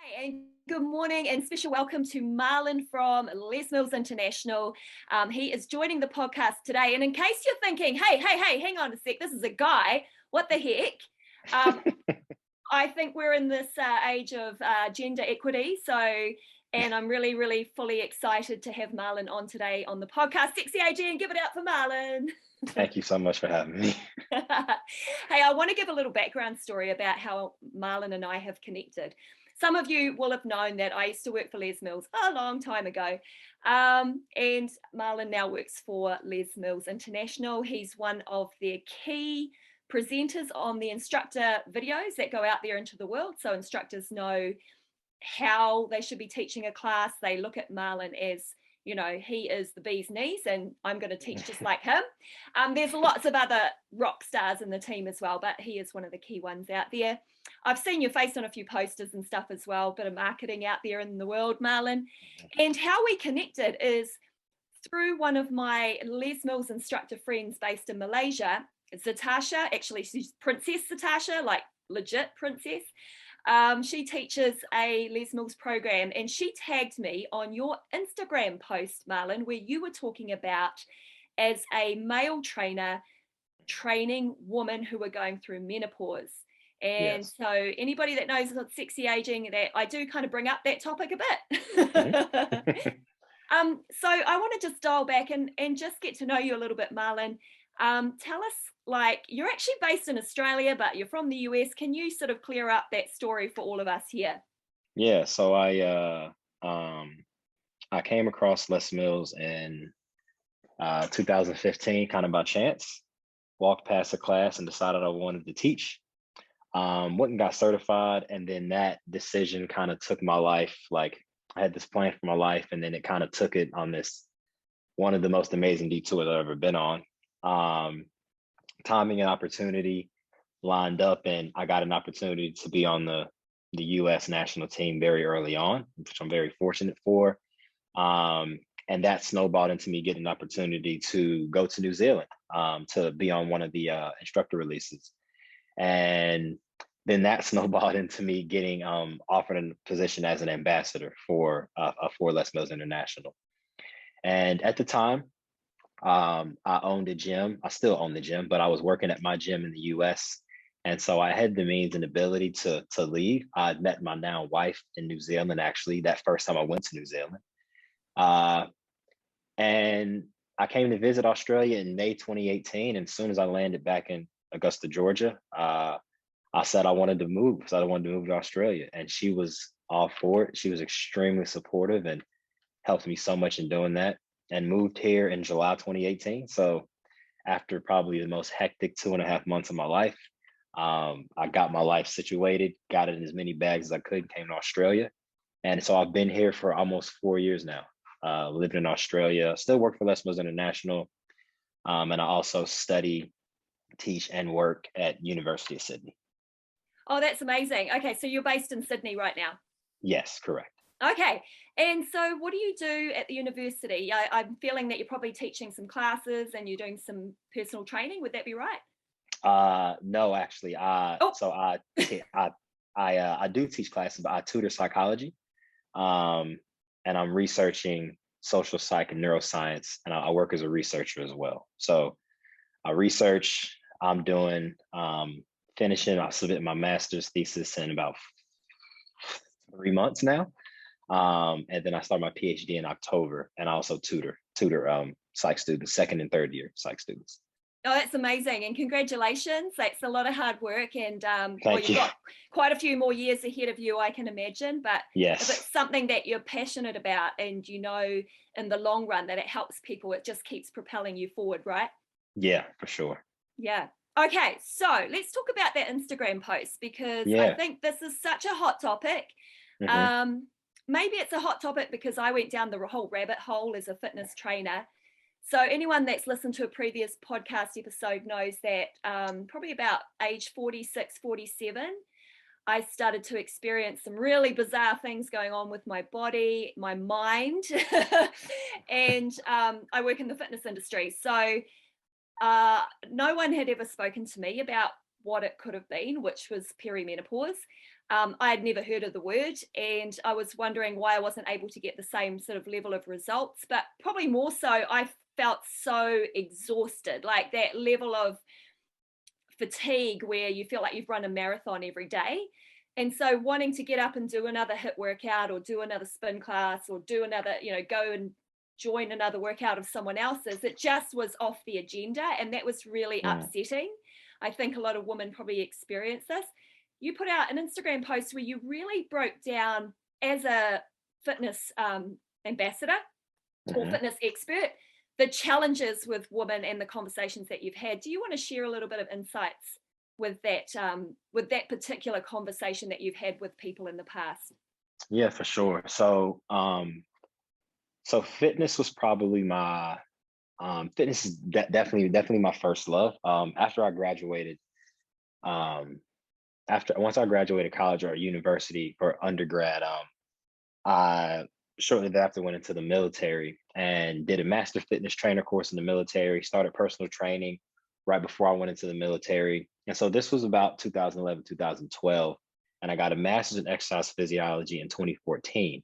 Hi, and good morning and special welcome to Marlon from Les Mills International. He is joining the podcast today. And in case you're thinking, hey, hang on a sec, this is a guy, what the heck? I think we're in this age of gender equity. And I'm really fully excited to have Marlon on today on the podcast. Sexy AG, and give it out for Marlon. Thank you so much for having me. Hey, I want to give a little background story about how Marlon and I have connected. Some of you will have known that I used to work for Les Mills a long time ago. And Marlon now works for Les Mills International. He's one of their key presenters on the instructor videos that go out there into the world. So instructors know how they should be teaching a class. They look at Marlon as, you know, he is the bee's knees and I'm going to teach just like him. There's lots of other rock stars in the team as well, but he is one of the key ones out there. I've seen your face on a few posters and stuff as well, bit of marketing out there in the world, Marlon. And how we connected is through one of my Les Mills instructor friends based in Malaysia, Zatasha. Actually, she's Princess Zatasha, like legit princess. She teaches a Les Mills program, and she tagged me on your Instagram post, Marlon, where you were talking about as a male trainer training women who are going through menopause. And Yes. so anybody that knows about sexy aging, that I do kind of bring up that topic a bit. So I want to just dial back and just get to know you a little bit, Marlon. Tell us, like, you're actually based in Australia, but you're from the US. Can you sort of clear up that story for all of us here? Yeah, so I came across Les Mills in 2015, kind of by chance. Walked past a class and decided I wanted to teach. Went and got certified, and then that decision kind of took my life. Like, I had this plan for my life, and then it kind of took it on this one of the most amazing detours I've ever been on. Timing and opportunity lined up, and I got an opportunity to be on the US national team very early on, which I'm very fortunate for. And that snowballed into me getting an opportunity to go to New Zealand to be on one of the instructor releases. And then that snowballed into me getting offered a position as an ambassador for Les Mills International. And at the time, I owned a gym. I still own the gym, but I was working at my gym in the US. And so I had the means and ability to leave. I'd met my now wife in New Zealand, actually, that first time I went to New Zealand. Uh, and I came to visit Australia in May 2018. And as soon as I landed back in Augusta, Georgia, I said I wanted to move. So I wanted to move to Australia. And she was all for it. She was extremely supportive and helped me so much in doing that, and moved here in July 2018. So after probably the most hectic 2.5 months of my life, I got my life situated, got it in as many bags as I could, came to Australia. And so I've been here for almost 4 years now, living in Australia, still work for Les Mills International. And I also study, teach, and work at University of Sydney. Oh, that's amazing. Okay, so you're based in Sydney right now. Yes, correct. Okay, and so what do you do at the university? I'm feeling that you're probably teaching some classes and you're doing some personal training. Would that be right? No, actually, Oh, so I do teach classes, but I tutor psychology, um, and I'm researching social psych and neuroscience, and I work as a researcher as well. So I research. I'm doing finishing. I submit my master's thesis in about 3 months now, and then I start my PhD in October, and I also tutor psych students, second and third year psych students. oh, that's amazing. And congratulations. That's a lot of hard work. And well, Thank you've you. got quite a few more years ahead of you, I can imagine. But if Yes. it's something that you're passionate about and you know in the long run that it helps people, it just keeps propelling you forward, right? Yeah, for sure. Yeah. Okay, so let's talk about that Instagram post because I Yeah. think this is such a hot topic. Hmm. Um, Maybe it's a hot topic because I went down the whole rabbit hole as a fitness trainer. So anyone that's listened to a previous podcast episode knows that probably about age 46, 47, I started to experience some really bizarre things going on with my body, my mind, and I work in the fitness industry. So no one had ever spoken to me about what it could have been, which was perimenopause. I had never heard of the word, and I was wondering why I wasn't able to get the same sort of level of results, but probably more so, I felt so exhausted, like that level of fatigue where you feel like you've run a marathon every day. And so wanting to get up and do another HIIT workout or do another spin class or do another, go and join another workout of someone else's, it just was off the agenda. And that was really upsetting. I think a lot of women probably experience this. You put out an Instagram post where you really broke down, as a fitness ambassador or fitness expert, the challenges with women and the conversations that you've had. Do you want to share a little bit of insights with that particular conversation that you've had with people in the past? Yeah, for sure. So fitness was probably my fitness is definitely my first love. After I graduated, once I graduated college or university or undergrad, I shortly thereafter went into the military and did a master fitness trainer course in the military, started personal training right before I went into the military. And so this was about 2011, 2012. And I got a master's in exercise physiology in 2014.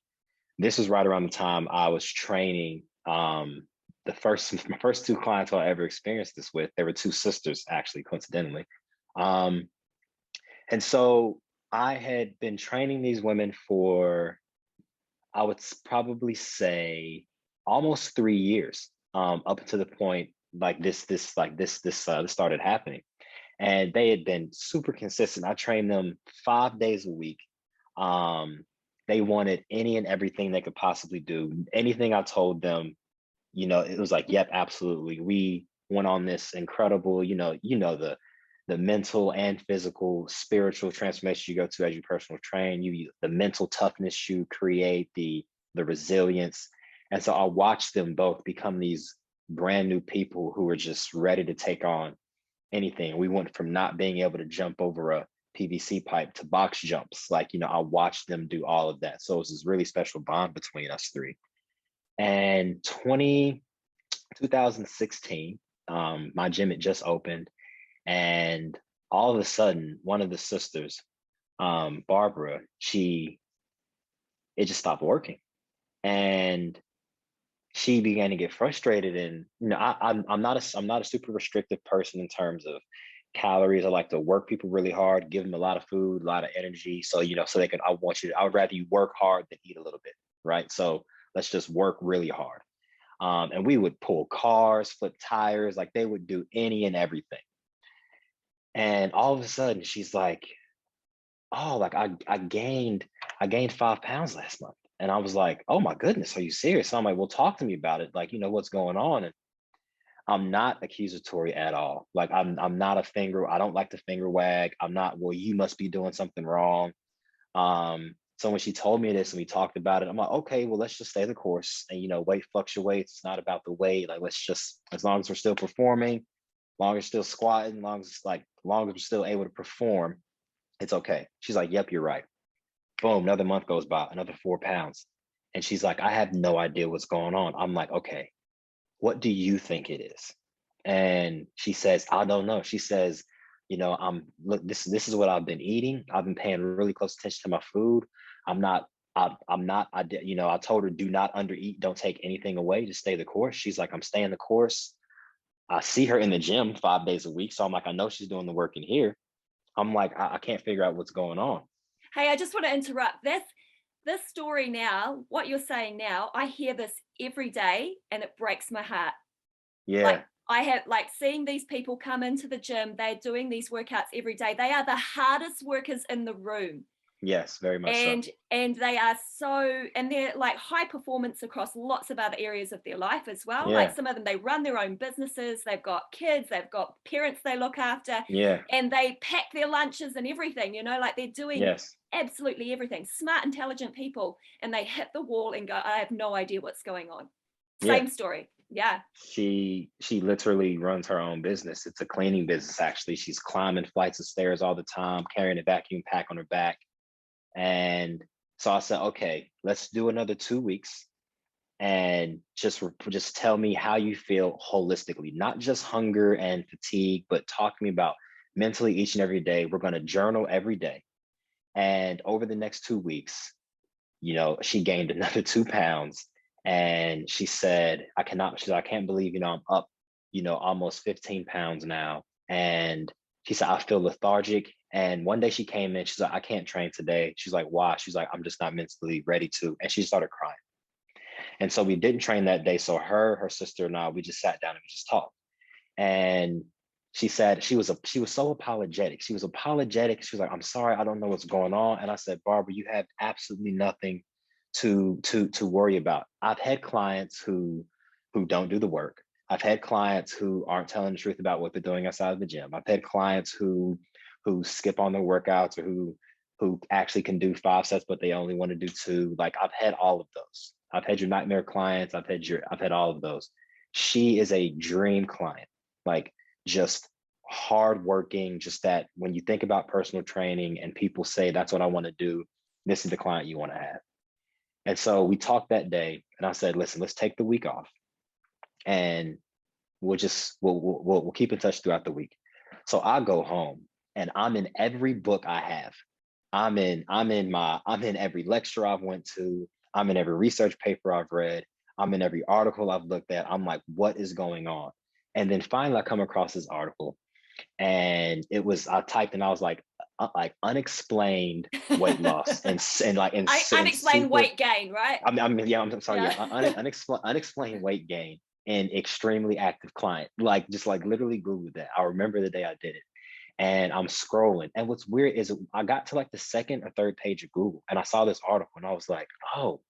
This was right around the time I was training my first two clients I ever experienced this with. They were two sisters, actually, coincidentally. And so I had been training these women for, I would probably say, almost 3 years, up to the point like this started happening. And they had been super consistent. I trained them 5 days a week. They wanted any and everything they could possibly do. Anything I told them, it was like, yep, absolutely. We went on this incredible, the mental and physical, spiritual transformation you go to as you personal train. The mental toughness you create, the resilience. And so I watched them both become these brand new people who were just ready to take on anything. We went from not being able to jump over a PVC pipe to box jumps. I watched them do all of that. So it was this really special bond between us three. And 2016, my gym had just opened. And all of a sudden, one of the sisters, Barbara, it just stopped working. And she began to get frustrated. And I'm not a super restrictive person in terms of calories. I like to work people really hard, give them a lot of food, a lot of energy. So so they can. I would rather you work hard than eat a little bit, right? So let's just work really hard. And we would pull cars, flip tires, like they would do any and everything. And all of a sudden, she's like, "Oh, like I gained 5 pounds last month." And I was like, "Oh my goodness, are you serious?" So I'm like, "Well, talk to me about it. Like, what's going on?" And I'm not accusatory at all. Like, I'm not a finger. I don't like to finger wag. I'm not. Well, you must be doing something wrong. So when she told me this and we talked about it, I'm like, okay, well, let's just stay the course. And weight fluctuates. It's not about the weight. Like, let's just, as long as we're still performing, long as still squatting, long as we're still able to perform, it's okay. She's like, yep, you're right. Boom, another month goes by, another 4 pounds. And she's like, I have no idea what's going on. I'm like, okay, what do you think it is? And she says, I don't know. She says, look, this is what I've been eating. I've been paying really close attention to my food. I told her, do not undereat, don't take anything away, just stay the course. She's like, I'm staying the course. I see her in the gym 5 days a week. So I'm like, I know she's doing the work in here. I'm like, I can't figure out what's going on. Hey, I just want to interrupt. This story now, what you're saying now, I hear this every day and it breaks my heart. Yeah. Like, I have seeing these people come into the gym, they're doing these workouts every day. They are the hardest workers in the room. Yes, very much so. And they are and they're like high performance across lots of other areas of their life as well. Yeah. Like some of them, they run their own businesses, they've got kids, they've got parents they look after, Yeah. and they pack their lunches and everything, like they're doing absolutely everything. Smart, intelligent people, and they hit the wall and go, I have no idea what's going on. Same story. Yeah. She literally runs her own business. It's a cleaning business, actually. She's climbing flights of stairs all the time, carrying a vacuum pack on her back. And so I said, okay, let's do another 2 weeks and just tell me how you feel holistically, not just hunger and fatigue, but talk to me about mentally each and every day. We're going to journal every day. And over the next 2 weeks, she gained another 2 pounds. And she said, I can't believe, I'm up, almost 15 pounds now. And she said, I feel lethargic. And one day she came in, she's like, I can't train today. She's like, why? She's like, I'm just not mentally ready to. And she started crying. And so we didn't train that day. So her sister and I, we just sat down and we just talked. And she said she was so apologetic. She was apologetic. She was like, I'm sorry, I don't know what's going on. And I said, Barbara, you have absolutely nothing to worry about. I've had clients who don't do the work. I've had clients who aren't telling the truth about what they're doing outside of the gym. I've had clients who skip on their workouts, or who actually can do 5 sets, but they only want to do 2. Like, I've had all of those. I've had your nightmare clients. I've had all of those. She is a dream client, like, just hardworking, just that when you think about personal training and people say, that's what I want to do, this is the client you want to have. And so we talked that day, and I said, listen, let's take the week off, and we'll keep in touch throughout the week. So I go home, and I'm in every book I have. I'm in every lecture I've went to. I'm in every research paper I've read. I'm in every article I've looked at. I'm like, what is going on? And then finally I come across this article, and I typed, and I was like unexplained weight loss and Unexplained weight gain, right? I'm sorry. Yeah. Unexplained weight gain in extremely active client. Like, just like literally Googled that. I remember the day I did it. And I'm scrolling. And what's weird is I got to like the 2nd or 3rd page of Google, and I saw this article, and I was like, oh,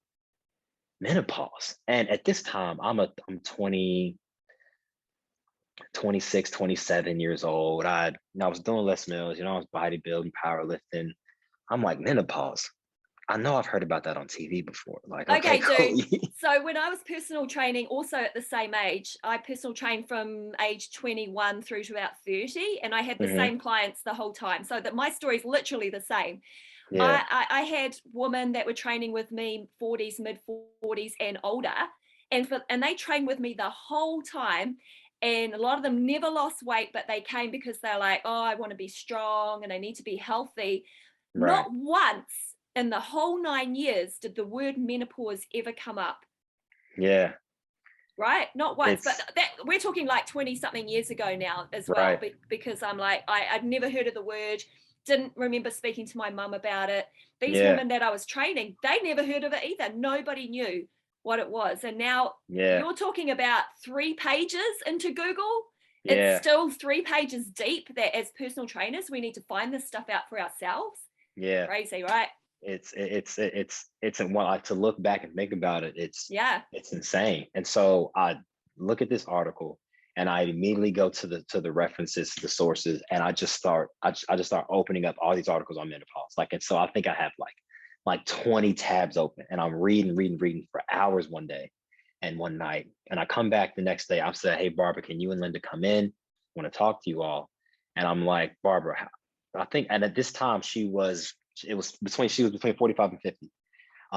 menopause. And at this time, I'm 26, 27 years old. I was doing Les Mills, I was bodybuilding, powerlifting. I'm like, menopause. I know I've heard about that on TV before. Like, okay, cool. Dude. So when I was personal training, also at the same age, I personal trained from age 21 through to about 30, and I had the same clients the whole time. So that my story is literally the same. Yeah. I had women that were training with me, 40s, mid 40s, and older, and they trained with me the whole time. And a lot of them never lost weight, but they came because they're like, oh, I want to be strong and I need to be healthy. Right. Not once in the whole 9 years did the word menopause ever come up. Yeah. Right? Not once. But we're talking like 20 something years ago now as well, right. Because I'm like, I'd never heard of the word, didn't remember speaking to my mum about it. These Yeah. women that I was training, they never heard of it either. Nobody knew what it was. And now you're talking about 3 pages into Google. Yeah. It's still 3 pages deep that as personal trainers, we need to find this stuff out for ourselves. Yeah. Crazy, right? It's well, to look back and think about it, it's insane. And so I look at this article, and I immediately go to the references, the sources, and I just start opening up all these articles on menopause. Like, and so I think I have like 20 tabs open, and I'm reading for hours one day and one night. And I come back the next day, I've said, hey, Barbara, can you and Linda come in? I want to talk to you all. And I'm like, Barbara, I think, and at this time she was between 45 and 50.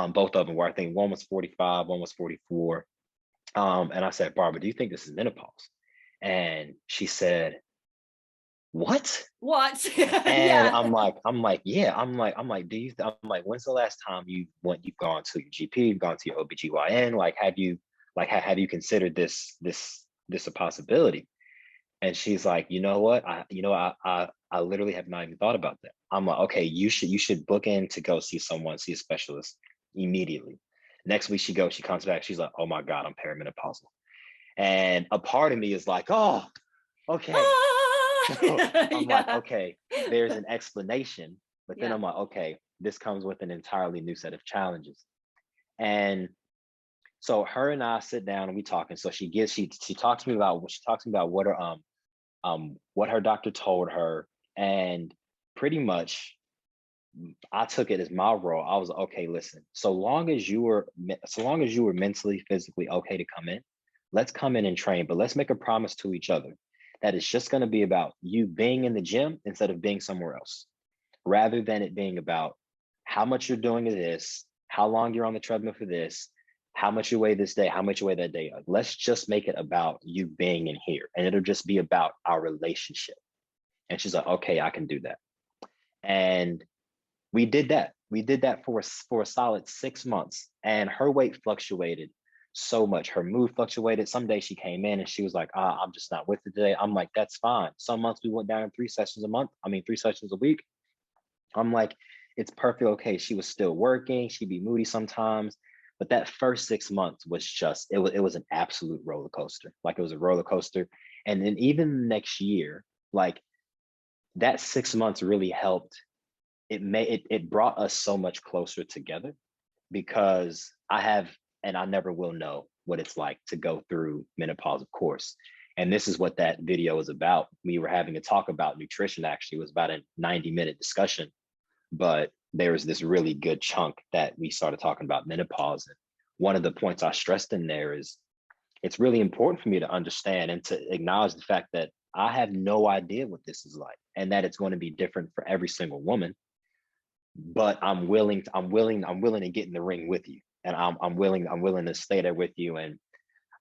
Both of them were, I think one was 45, one was 44. And I said, Barbara, do you think this is menopause? And she said, what? And I'm like, yeah. I'm like, when's the last time you've gone to your GP, you've gone to your OBGYN? Like, have you considered this a possibility? And she's like, you know what? I literally have not even thought about that. I'm like, okay, you should book in to go see a specialist immediately. Next week she comes back. She's like, oh my God, I'm perimenopausal. And a part of me is like, oh, okay. I'm like, okay, there's an explanation. But then I'm like, okay, this comes with an entirely new set of challenges. And so her and I sit down and we talk. And so she talks to me about what her doctor told her. And pretty much I took it as my role. I was like, okay, listen, so long as you were mentally, physically okay to come in, let's come in and train, but let's make a promise to each other that it's just going to be about you being in the gym instead of being somewhere else, rather than it being about how much you're doing of this, how long you're on the treadmill for this, how much you weigh this day, how much you weigh that day. Let's just make it about you being in here, and it'll just be about our relationship. And she's like, okay, I can do that. And we did that. We did that for a solid 6 months. And her weight fluctuated so much. Her mood fluctuated. Some days she came in and she was like, I'm just not with it today. I'm like, that's fine. Some months we went down 3 sessions a month. 3 sessions a week. I'm like, it's perfectly okay. She was still working. She'd be moody sometimes. But that first 6 months was just, it was an absolute roller coaster. Like, it was a roller coaster. And then even next year, like, that 6 months really helped. It brought us so much closer together, because and I never will know what it's like to go through menopause, of course. And this is what that video is about. We were having a talk about nutrition, actually. It was about a 90-minute discussion, but there was this really good chunk that we started talking about menopause. And one of the points I stressed in there is, it's really important for me to understand and to acknowledge the fact that I have no idea what this is like, and that it's going to be different for every single woman. But I'm willing to get in the ring with you, and I'm willing to stay there with you, and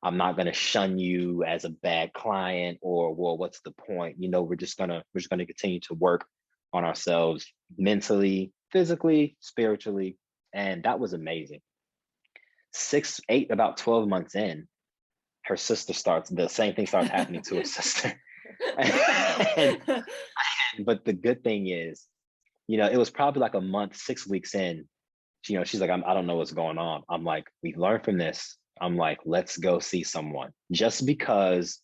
I'm not going to shun you as a bad client, or, well, what's the point? We're just gonna continue to work on ourselves mentally, physically, spiritually. And that was amazing. About 12 months in, the same thing starts happening to her sister. But the good thing is, it was probably like a month, 6 weeks in, she's like, I don't know what's going on. I'm like, we've learned from this. I'm like, let's go see someone. Just because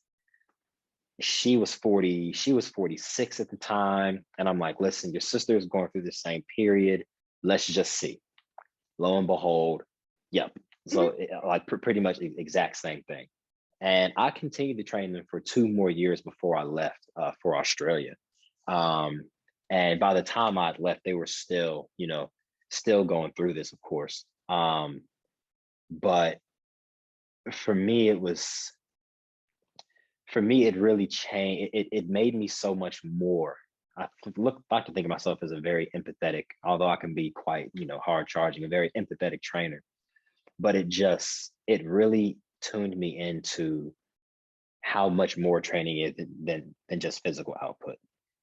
she was 46 at the time. And I'm like, listen, your sister is going through the same period. Let's just see. Lo and behold, yep. So pretty much the exact same thing. And I continued to train them for 2 more years before I left for Australia. And by the time I'd left, they were still going through this, of course. But for me, it really changed. It made me so much more. I like to think of myself as a very empathetic, although I can be quite, hard charging, a very empathetic trainer. But it really tuned me into how much more training is than just physical output,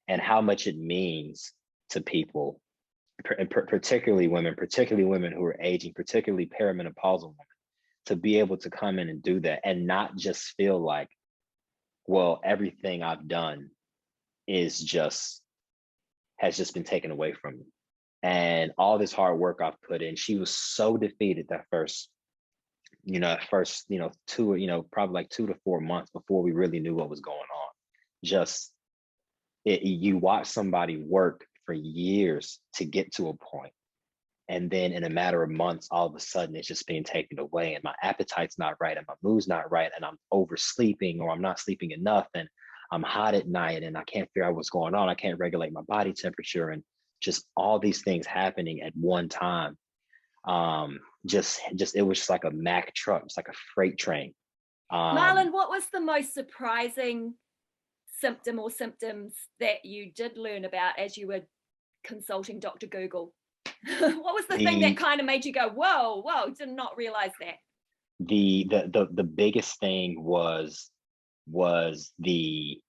and how much it means to people, particularly women who are aging, particularly perimenopausal women, to be able to come in and do that and not just feel like, well, everything I've done has just been taken away from me. And all this hard work I've put in, she was so defeated that first, probably like 2 to 4 months before we really knew what was going on. You watch somebody work for years to get to a point, and then in a matter of months, all of a sudden it's just being taken away, and my appetite's not right, and my mood's not right, and I'm oversleeping, or I'm not sleeping enough, and I'm hot at night, and I can't figure out what's going on. I can't regulate my body temperature, and just all these things happening at one time. It was just like a Mack truck. It's like a freight train. Marlon, what was the most surprising symptom or symptoms that you did learn about as you were consulting Dr. Google? What was the thing that kind of made you go, whoa, did not realize that? The biggest thing was the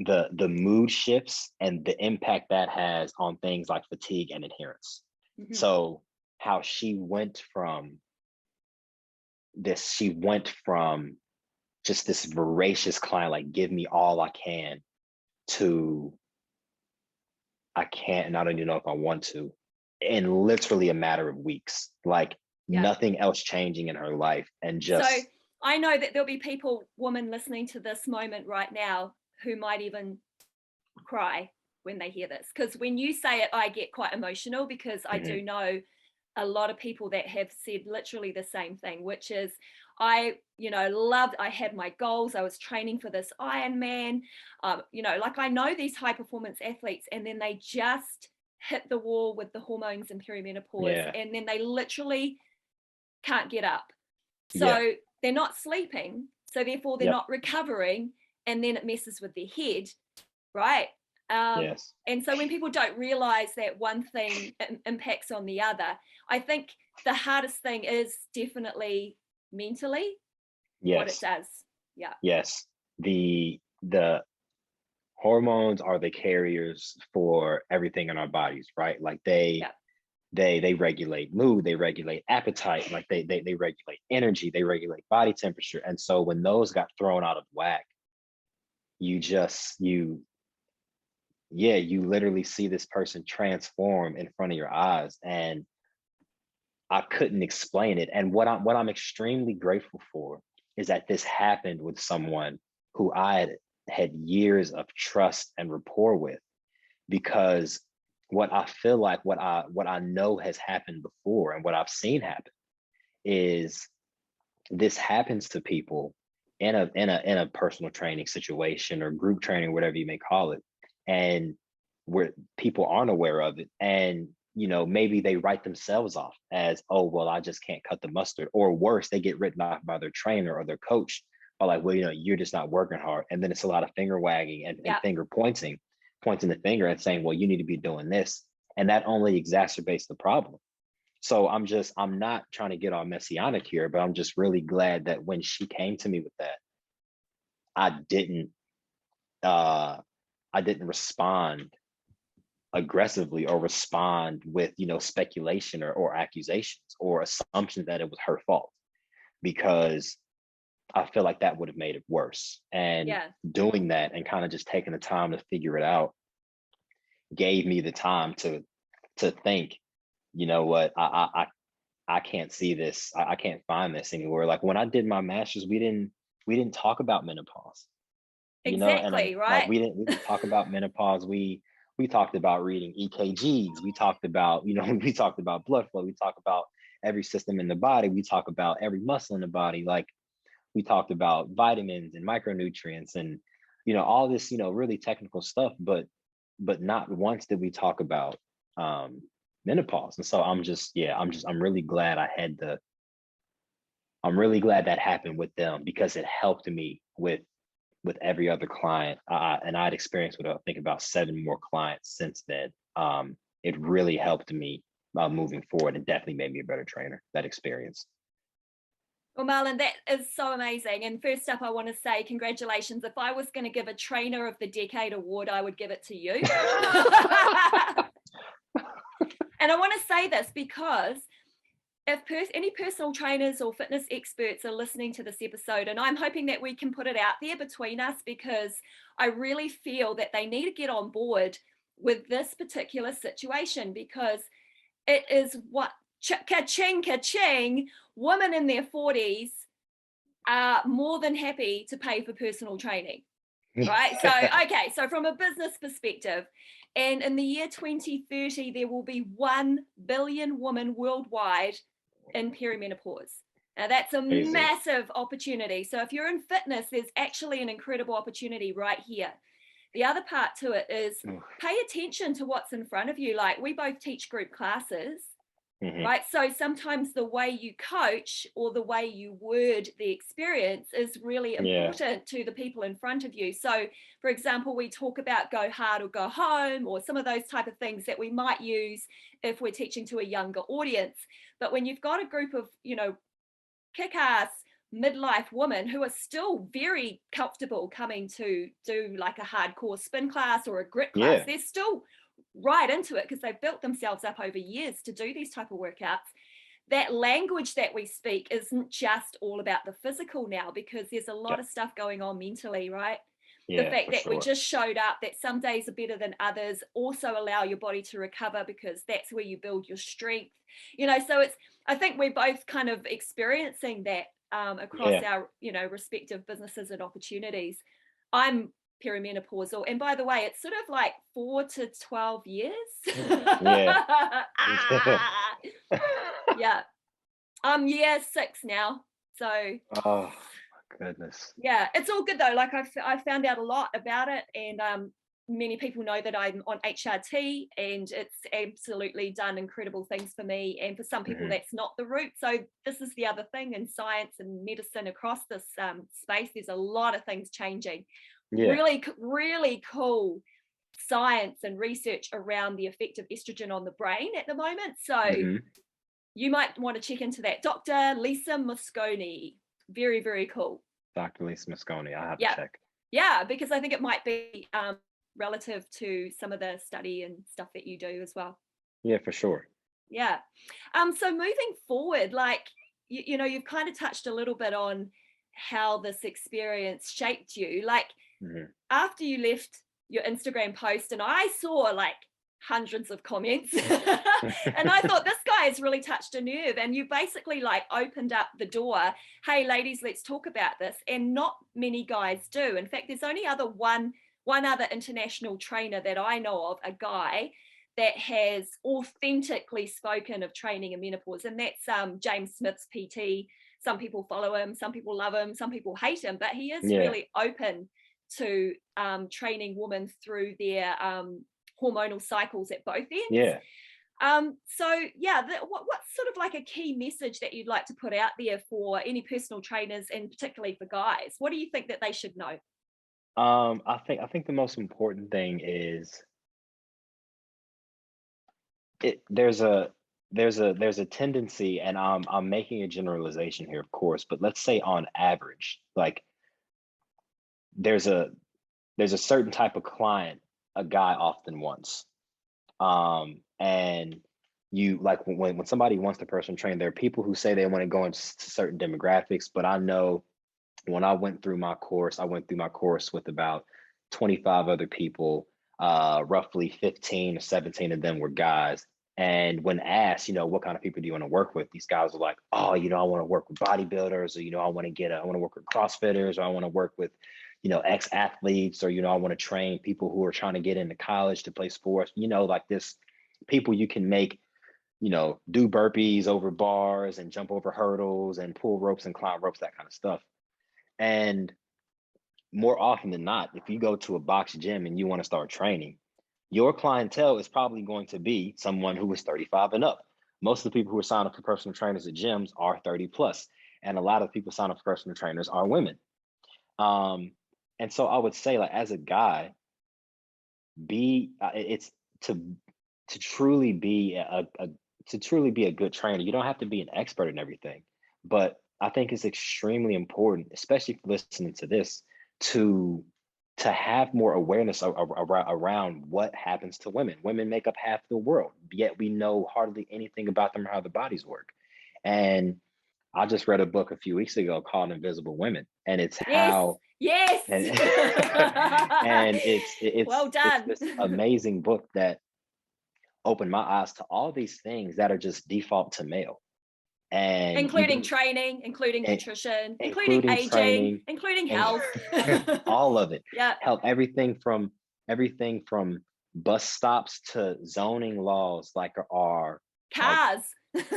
mood shifts and the impact that has on things like fatigue and adherence. Mm-hmm. So how she went from just this voracious client, like, give me all I can, to I can't, and I don't even know if I want to, in literally a matter of weeks, like nothing else changing in her life. And just, so I know that there'll be women listening to this moment right now who might even cry when they hear this, because when you say it, I get quite emotional, because I do know a lot of people that have said literally the same thing, which is, I had my goals. I was training for this Ironman, like, I know these high performance athletes, and then they just hit the wall with the hormones and perimenopause, and then they literally can't get up. So they're not sleeping, so therefore they're not recovering, and then it messes with their head, right? And so when people don't realize that one thing impacts on the other, I think the hardest thing is definitely mentally what it does. Yes. hormones are the carriers for everything in our bodies, right? Like Yeah. they regulate mood, they regulate appetite, like they regulate energy, they regulate body temperature. And so when those got thrown out of whack, you just you literally see this person transform in front of your eyes. And I couldn't explain it. And what I'm extremely grateful for is that this happened with someone who I had years of trust and rapport with, because what I feel like what I know has happened before and what I've seen happen is this happens to people in a personal training situation or group training, whatever you may call it, and where people aren't aware of it. And maybe they write themselves off as, oh well, I just can't cut the mustard, or worse, they get written off by their trainer or their coach, or like, well, you're just not working hard. And then it's a lot of finger wagging and Yeah. finger pointing the finger and saying, well, you need to be doing this. And that only exacerbates the problem. So I'm not trying to get all messianic here, but I'm just really glad that when she came to me with that, I didn't respond aggressively or respond with speculation or accusations or assumptions that it was her fault, because I feel like that would have made it worse. And Yeah. doing that and kind of just taking the time to figure it out gave me the time to think, you know what, I can't see this. I can't find this anywhere. Like when I did my master's, we didn't talk about menopause, and Exactly, like right? we didn't talk about menopause. We talked about reading EKGs. We talked about, we talked about blood flow. We talked about every system in the body. We talk about every muscle in the body. Like we talked about vitamins and micronutrients and, all this, really technical stuff, but not once did we talk about menopause. And so I'm really glad I'm really glad that happened with them, because it helped me with every other client. And I'd experienced with, I think, about 7 more clients since then. It really helped me moving forward, and definitely made me a better trainer, that experience. Well, Marlon, that is so amazing. And first up, I want to say congratulations. If I was going to give a Trainer of the Decade award, I would give it to you. And I want to say this because if any personal trainers or fitness experts are listening to this episode, and I'm hoping that we can put it out there between us, because I really feel that they need to get on board with this particular situation, because it is what ka-ching, ka-ching, women in their 40s are more than happy to pay for personal training, right? So, okay, so from a business perspective, and in the year 2030, there will be 1 billion women worldwide in perimenopause. Now, that's a Amazing. massive opportunity. So if you're in fitness, there's actually an incredible opportunity right here. The other part to it is pay attention to what's in front of you. Like, we both teach group classes, right? So sometimes the way you coach or the way you word the experience is really important to the people in front of you. So, for example, we talk about go hard or go home, or some of those type of things that we might use if we're teaching to a younger audience. But when you've got a group of, kick-ass midlife women who are still very comfortable coming to do like a hardcore spin class or a grit class, they're still right into it because they've built themselves up over years to do these type of workouts. That language that we speak isn't just all about the physical now, because there's a lot of stuff going on mentally, right? The fact that we just showed up, that some days are better than others, also allow your body to recover, because that's where you build your strength. So I think we're both kind of experiencing that across our, respective businesses and opportunities. I'm perimenopausal, and by the way, it's sort of like 4 to 12 years. Yeah. I'm year 6 now, so oh my goodness. Yeah, it's all good though. Like I've found out a lot about it, and many people know that I'm on HRT, and it's absolutely done incredible things for me. And for some people, that's not the route. So this is the other thing in science and medicine across this space. There's a lot of things changing. Really, really cool science and research around the effect of estrogen on the brain at the moment. So you might want to check into that. Dr. Lisa Mosconi. Very, very cool. Dr. Lisa Mosconi. I have to check. Yeah, because I think it might be relative to some of the study and stuff that you do as well. Yeah, for sure. Yeah. So moving forward, like, you know, you've kind of touched a little bit on how this experience shaped you. Like, Mhm. after you left your Instagram post, and I saw like hundreds of comments, and I thought, this guy has really touched a nerve. And you basically like opened up the door. Hey, ladies, let's talk about this. And not many guys do. In fact, there's only one other international trainer that I know of, a guy that has authentically spoken of training and menopause, and that's James Smith's PT. Some people follow him, some people love him, some people hate him, but he is Yeah. really open to training women through their hormonal cycles at both ends. Yeah. So yeah, what's sort of like a key message that you'd like to put out there for any personal trainers, and particularly for guys? What do you think that they should know? I think the most important thing is there's a tendency, and I'm making a generalization here, of course, but let's say on average, like there's a certain type of client a guy often wants. And you like when somebody wants to personal train, there are people who say they want to go into certain demographics, but I know when I went through my course, I went through my course with about 25 other people, roughly 15 or 17 of them were guys. And when asked, what kind of people do you want to work with? These guys are like, oh, I want to work with bodybuilders, or, I want to work with CrossFitters, or I want to work with, ex-athletes, or, I want to train people who are trying to get into college to play sports, like this people you can make, do burpees over bars and jump over hurdles and pull ropes and climb ropes, that kind of stuff. And more often than not, if you go to a box gym and you want to start training, your clientele is probably going to be someone who is 35 and up. Most of the people who are signing up for personal trainers at gyms are 30 plus, and a lot of people sign up for personal trainers are women. And so I would say, like, as a guy, it's to truly be a good trainer. You don't have to be an expert in everything, but I think it's extremely important, especially for listening to this, to have more awareness around what happens to women. Women make up half the world, yet we know hardly anything about them or how their bodies work. And I just read a book a few weeks ago called Invisible Women, and it's Yes, how yes. and, and Well it's done. this amazing book that opened my eyes to all these things that are just default to male. And you Including can training, including nutrition, including including aging, training including and health. all of it. Yeah. Help everything from bus stops to zoning laws, like Cars.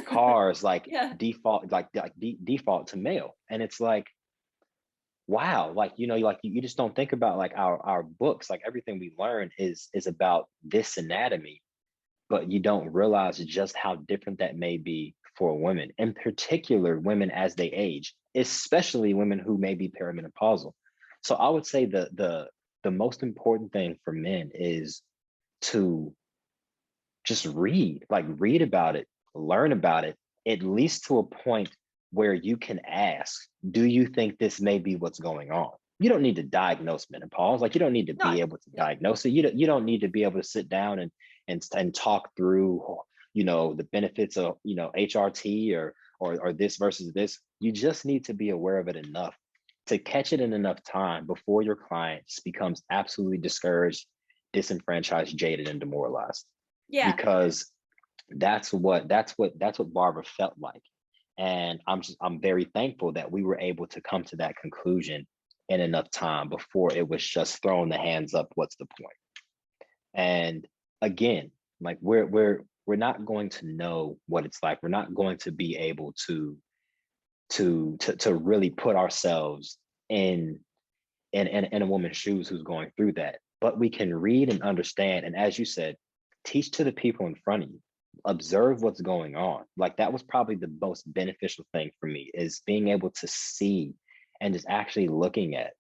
cars, like Yeah. default to male. And it's like, wow, like like you just don't think about like our books, like everything we learn is about this anatomy, but you don't realize just how different that may be for women, in particular women as they age, especially women who may be perimenopausal. So I would say the most important thing for men is to just read about it, learn about it, at least to a point where you can ask, do you think this may be what's going on? You don't need to diagnose menopause. Like, you don't need to No. be able to Yeah. diagnose it. You don't need to be able to sit down and talk through, the benefits of, HRT or this versus this. You just need to be aware of it enough to catch it in enough time before your client just becomes absolutely discouraged, disenfranchised, jaded, and demoralized. Yeah. Because that's what Barbara felt like. And I'm very thankful that we were able to come to that conclusion in enough time before it was just throwing the hands up, what's the point? And again, like we're not going to know what it's like. We're not going to be able to really put ourselves in a woman's shoes who's going through that. But we can read and understand, and as you said, teach to the people in front of you. Observe what's going on. Like, that was probably the most beneficial thing for me, is being able to see and just actually looking at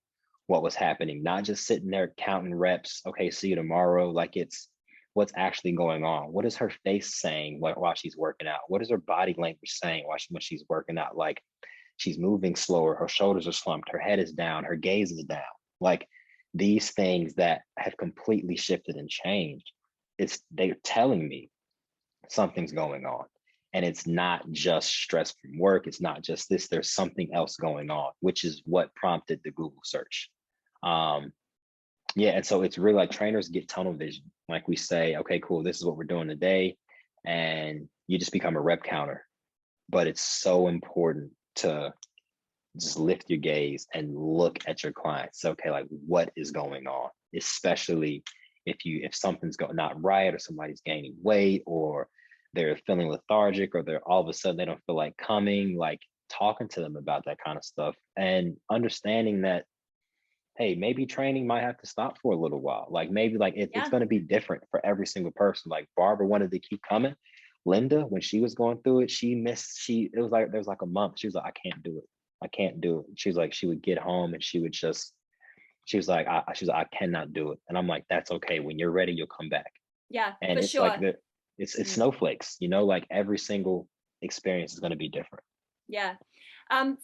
what was happening, not just sitting there counting reps. Okay, see you tomorrow. Like, it's what's actually going on. What is her face saying while she's working out? What is her body language saying when she's working out? Like, she's moving slower, her shoulders are slumped, her head is down, her gaze is down. Like, these things that have completely shifted and changed, they're telling me something's going on. And it's not just stress from work. It's not just this. There's something else going on, which is what prompted the Google search. Yeah, and so it's really like trainers get tunnel vision. Like we say, okay, cool, this is what we're doing today, and you just become a rep counter. But it's so important to just lift your gaze and look at your clients. Okay, like what is going on, especially if something's not right, or somebody's gaining weight, or they're feeling lethargic, or they're all of a sudden they don't feel like coming, like talking to them about that kind of stuff and understanding that, hey, maybe training might have to stop for a little while. Like maybe like it's Yeah. going to be different for every single person. Like Barbara wanted to keep coming. Linda, when she was going through it, it was like, there was like a month. She was like, I can't do it. I can't do it. She was like, she would get home and she was like, I cannot do it. And I'm like, that's okay. When you're ready, you'll come back. Yeah, And for it's like sure. it's snowflakes, like every single experience is going to be different. Yeah.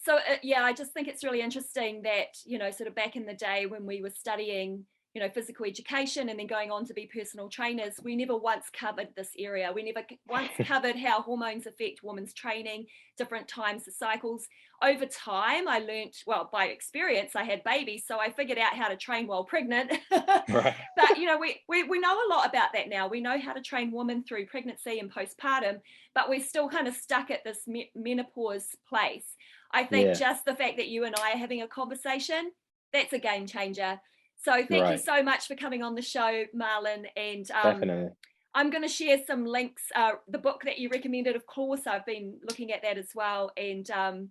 So yeah, I just think it's really interesting that, sort of back in the day when we were studying, physical education and then going on to be personal trainers, we never once covered this area. We never once covered how hormones affect women's training, different times, the cycles. Over time, I learned, well, by experience, I had babies, so I figured out how to train while pregnant. Right. But, we know a lot about that now. We know how to train women through pregnancy and postpartum, but we're still kind of stuck at this menopause place. I think Yeah. just the fact that you and I are having a conversation, that's a game changer. So thank you Right. so much for coming on the show, Marlon. And Definitely. I'm going to share some links. The book that you recommended, of course, I've been looking at that as well. And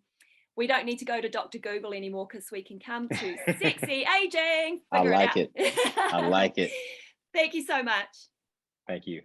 we don't need to go to Dr. Google anymore because we can come to Sexy Aging, I figure it like out. it. I like it. Thank you so much. Thank you.